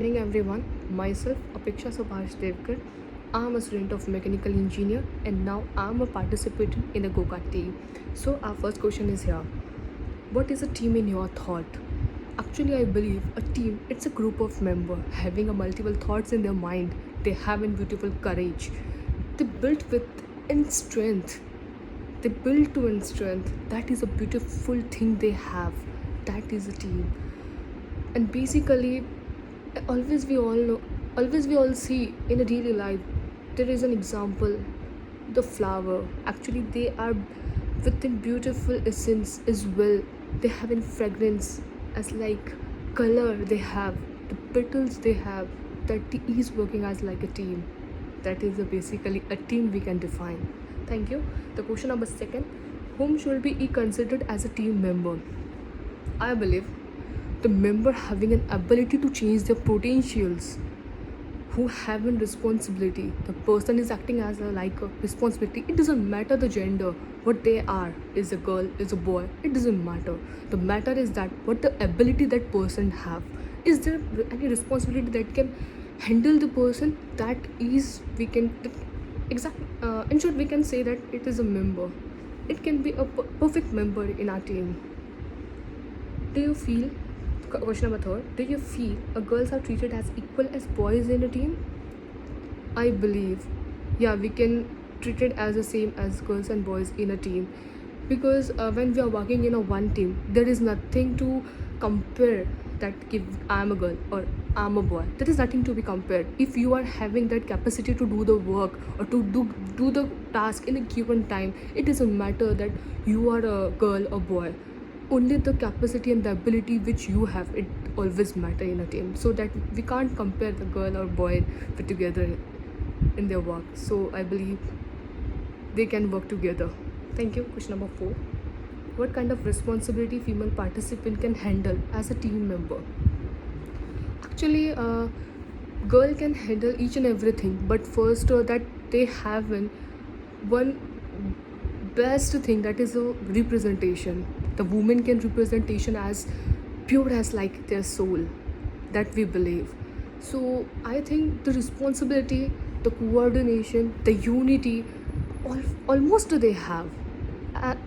Good evening everyone, myself Apeksha Subhash Devkar. I'm a student of mechanical engineer and now I'm a participant in the go-kart team. So our first question is here. What is a team in your thought? Actually I believe a team it's a group of members having a multiple thoughts in their mind. They have a beautiful courage. They built with in strength. They build to in strength. That is a beautiful thing they have. That is a team. And basically always we all know always we all see in a daily life there is an example, the flower actually they are within beautiful essence as well. They have in fragrance as like color they have, the petals they have, that is working as like a team. That is basically a team we can define. Thank you. The question number second, whom should be considered as a team member? I believe the member having an ability to change their potentials, who have a responsibility. The person is acting as a like a responsibility. It doesn't matter the gender, what they are, is a girl, is a boy. It doesn't matter. The matter is that what the ability that person have. Is there any responsibility that can handle the person? That is we can exact. In short, we can say that it is a member. It can be a perfect member in our team. Do you feel, question number third, do you feel girls are treated as equal as boys in a team? I believe, yeah, we can treat it as the same as girls and boys in a team, because when we are working in a one team, there is nothing to compare that if I'm a girl or I'm a boy. There is nothing to be compared. If you are having that capacity to do the work or to do the task in a given time, it doesn't matter that you are a girl or boy. Only the capacity and the ability which you have, it always matter in a team, so that we can't compare the girl or boy with together in their work. So I believe they can work together. Thank you. Question number four, what kind of responsibility female participant can handle as a team member? Actually girl can handle each and everything, but first that they have one best thing, that is a representation. The woman can representation as pure as like their soul, that we believe. So I think the responsibility, the coordination, the unity, almost they have.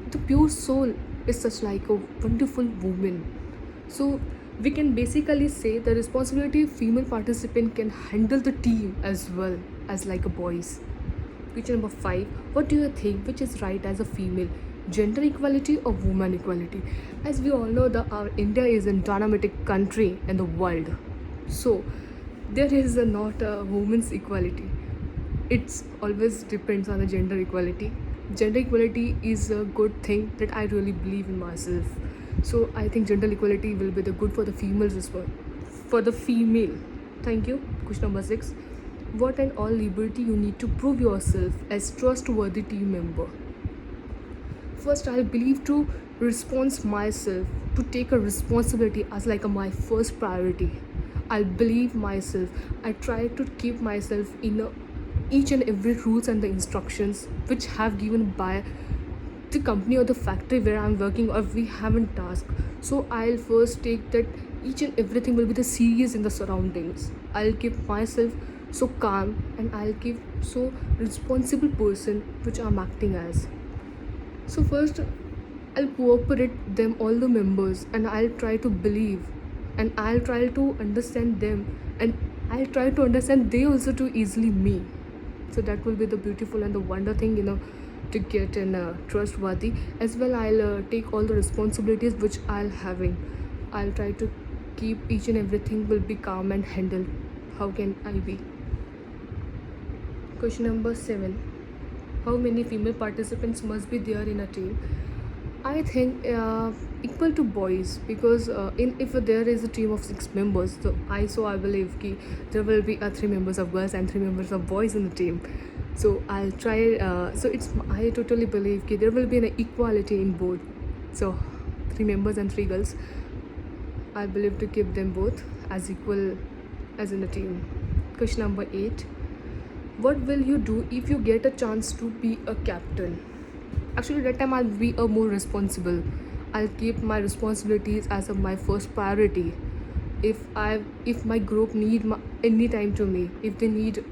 The pure soul is such like a wonderful woman. So we can basically say the responsibility female participant can handle the team as well as like a boys. Question number five, what do you think which is right as a female, gender equality or woman equality? As we all know, our India is a dynamic country in the world. So there is not a woman's equality. It's always depends on the gender equality. Gender equality is a good thing that I really believe in myself. So I think gender equality will be the good for the females as well. For the female. Thank you. Question number six, what and all liberty you need to prove yourself as trustworthy team member? First, I believe to respond myself, to take a responsibility as like my first priority. I'll believe myself. I try to keep myself in each and every rules and the instructions which have given by the company or the factory where I'm working or we haven't task. So I'll first take that each and everything will be the serious in the surroundings. I'll keep myself so calm and I'll keep so responsible person which I'm acting as. So first I'll cooperate them all the members and I'll try to believe and I'll try to understand them and I'll try to understand they also too easily me. So that will be the beautiful and the wonder thing, to get and trustworthy as well. I'll take all the responsibilities which I'll having. I'll try to keep each and everything will be calm and handle. How can I be? Question number seven, how many female participants must be there in a team? I think equal to boys, because in if there is a team of six members, so I believe ki there will be three members of girls and three members of boys in the team. So I'll try. So it's I totally believe ki there will be an equality in both. So three members and three girls. I believe to keep them both as equal as in a team. Question number eight, what will you do if you get a chance to be a captain? Actually that time I'll be a more responsible. I'll keep my responsibilities as my first priority. if my group need any time to me, if they need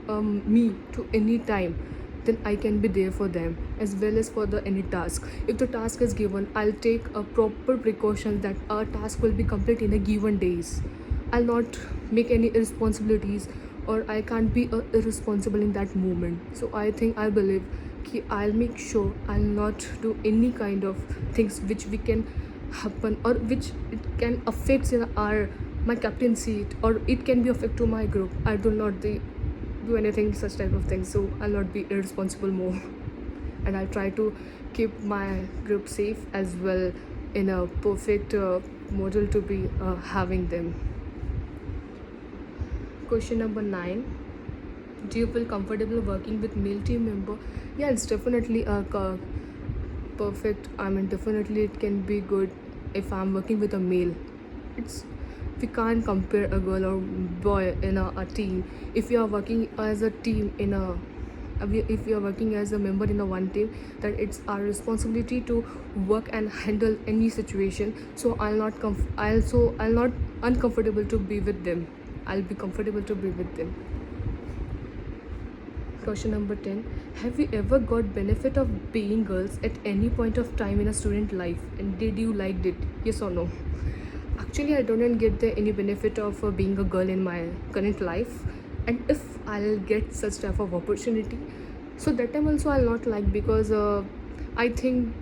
me to any time, then I can be there for them, as well as for the any task. If the task is given, I'll take a proper precaution that our task will be complete in a given days. I'll not make any irresponsibilities, or I can't be irresponsible in that moment. So I believe कि I'll make sure I'll not do any kind of things which we can happen, or which it can affect in our my captaincy, or it can be affect to my group. I do not do anything such type of things, so I'll not be irresponsible more. And I'll try to keep my group safe as well, in a perfect model to be having them. Question number 9. Do you feel comfortable working with male team member? Yeah, it's definitely perfect. I mean, definitely it can be good if I'm working with a male. It's We can't compare a girl or boy in a team. If you are working as a team in a if you are working as a member in a one team, then it's our responsibility to work and handle any situation. So I'll not uncomfortable to be with them. I'll be comfortable to be with them. Question number 10. Have you ever got benefit of being girls at any point of time in a student life, and did you liked it? Yes or no? Actually, I don't get any benefit of being a girl in my current life, and if I'll get such type of opportunity, so that time also I'll not like, because I think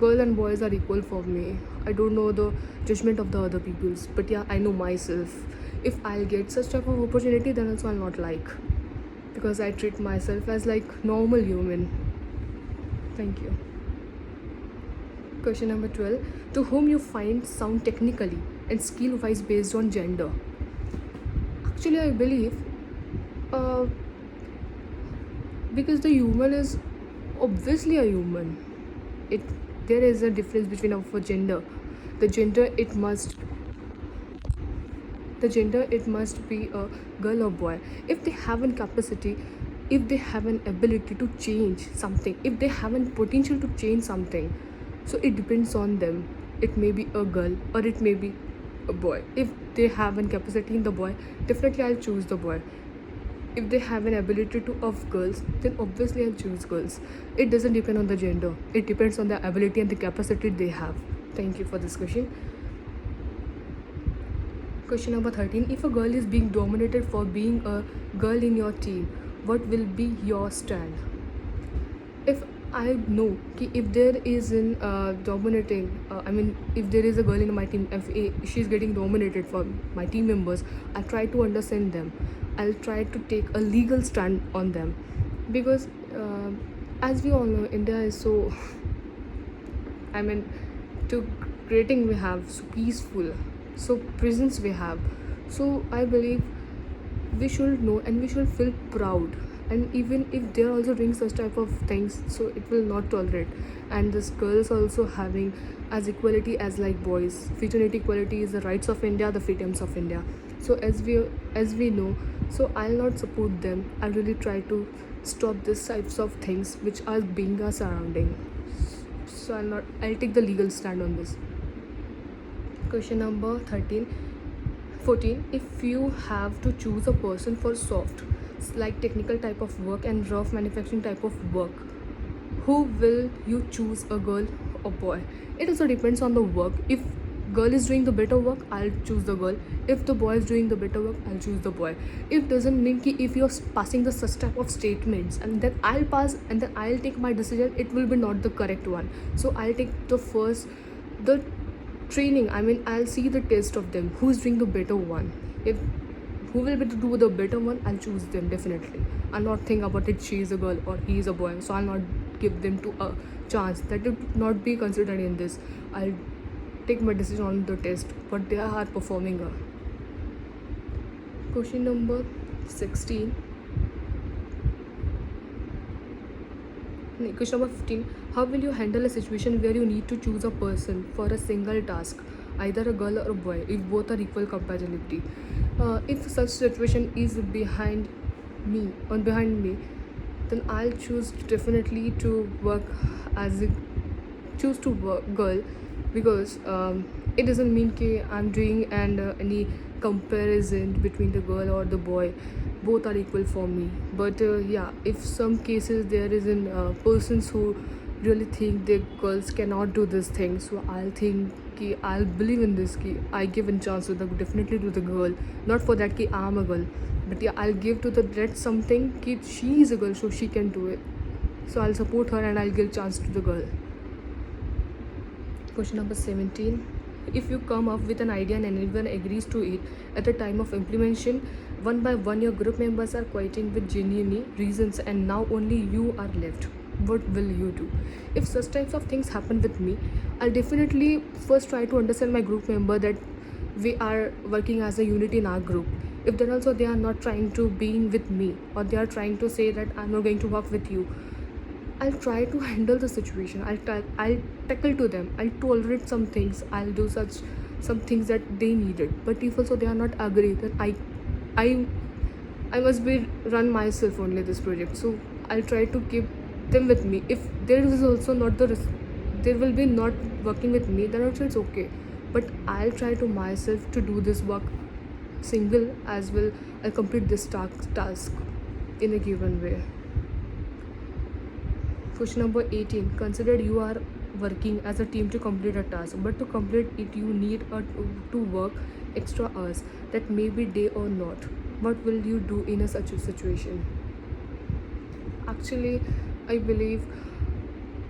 girl and boys are equal for me. I don't know the judgment of the other peoples, but yeah, I know myself. If I'll get such type of opportunity, then also I'll not like, because I treat myself as like normal human. Thank you. Question number 12. To whom you find sound technically and skill wise based on gender? Actually, I believe uh, because the human is obviously a human. It There is a difference between our gender. The gender it must be a girl or boy. If they have an capacity, if they have an ability to change something, if they have an potential to change something, so it depends on them. It may be a girl or it may be a boy. If they have an capacity in the boy, definitely I'll choose the boy. If they have an ability to of girls, then obviously I'll choose girls. It doesn't depend on the gender, it depends on the ability and the capacity they have. Thank you for this question. Question number 13. If a girl is being dominated for being a girl in your team, what will be your stand? If I know कि if there is an dominating, if there is a girl in my team, if she's getting dominated for my team members, I'll try to understand them. I'll try to take a legal stand on them, because as we all know, India is so too creating we have, so peaceful, so presence we have. So I believe we should know and we should feel proud, and even if they're also doing such type of things, so it will not tolerate. And this girls also having as equality as like boys. Fraternity equality is the rights of India, the freedoms of India. So as we know, so I'll not support them. I'll really try to stop these types of things which are being our surrounding. So I'll take the legal stand on this. Question number 14. If you have to choose a person for soft, like technical type of work and rough manufacturing type of work, who will you choose, a girl or boy? It also depends on the work. If girl is doing the better work, I'll choose the girl. If the boy is doing the better work, I'll choose the boy. It doesn't mean कि if you're passing the such type of statements and then I'll pass and then I'll take my decision, it will be not the correct one. So I'll take the training. I'll see the test of them, who's doing the better one. If who will be to do the better one, I'll choose them definitely. I'll not think about it, she is a girl or he is a boy, so I'll not give them to a chance. That would not be considered in this. I'll take my decision on the test, what they are performing. Question number 16. Question number 15. How will you handle a situation where you need to choose a person for a single task, either a girl or a boy, if both are equal compatibility? If such situation is behind me, then I'll choose definitely to work choose to work girl, because it doesn't mean कि I'm doing and any comparison between the girl or the boy. Both are equal for me. But yeah, if some cases there is in persons who really think the girls cannot do this thing, so I'll think कि I'll believe in this कि I give a chance to the definitely to the girl, not for that कि I'm a girl, but yeah, I'll give to the that something कि she is a girl so she can do it, so I'll support her and I'll give chance to the girl. Question number 17. If you come up with an idea and anyone agrees to it, at the time of implementation, one by one your group members are quitting with genuine reasons and now only you are left. What will you do? If such types of things happen with me, I'll definitely first try to understand my group member that we are working as a unit in our group. If then also they are not trying to be with me, or they are trying to say that I'm not going to work with you, I'll try to handle the situation. I'll tackle to them. I'll tolerate some things. I'll do such some things that they needed. But if also they are not agree, then I I must be run myself only this project. So I'll try to keep them with me. If there is also not there will be not working with me, then also it's okay. But I'll try to myself to do this work single as well. I'll complete this task in a given way. Question number 18. Consider you are working as a team to complete a task, but to complete it you need to work extra hours that may be day or not. What will you do in such a situation? Actually, I believe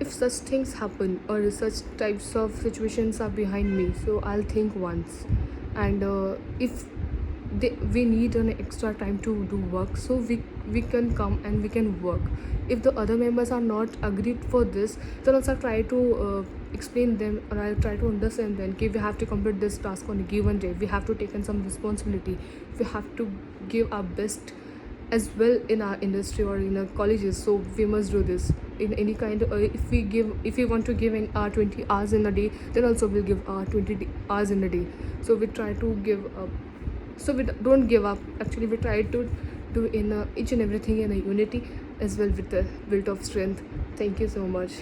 if such things happen or such types of situations are behind me, so I'll think once. And if we need an extra time to do work, so we can come and we can work. If the other members are not agreed for this, then also try to explain them, or I'll try to understand them okay, we have to complete this task on a given day, we have to take on some responsibility, we have to give our best as well in our industry or in our colleges, so we must do this in any kind of if we want to give in 20 hours in a day, then also we'll give 20 hours in a day. So we try to give up, so we don't give up. Actually, we try to do in each and everything in a unity as well with the build of strength. Thank you so much.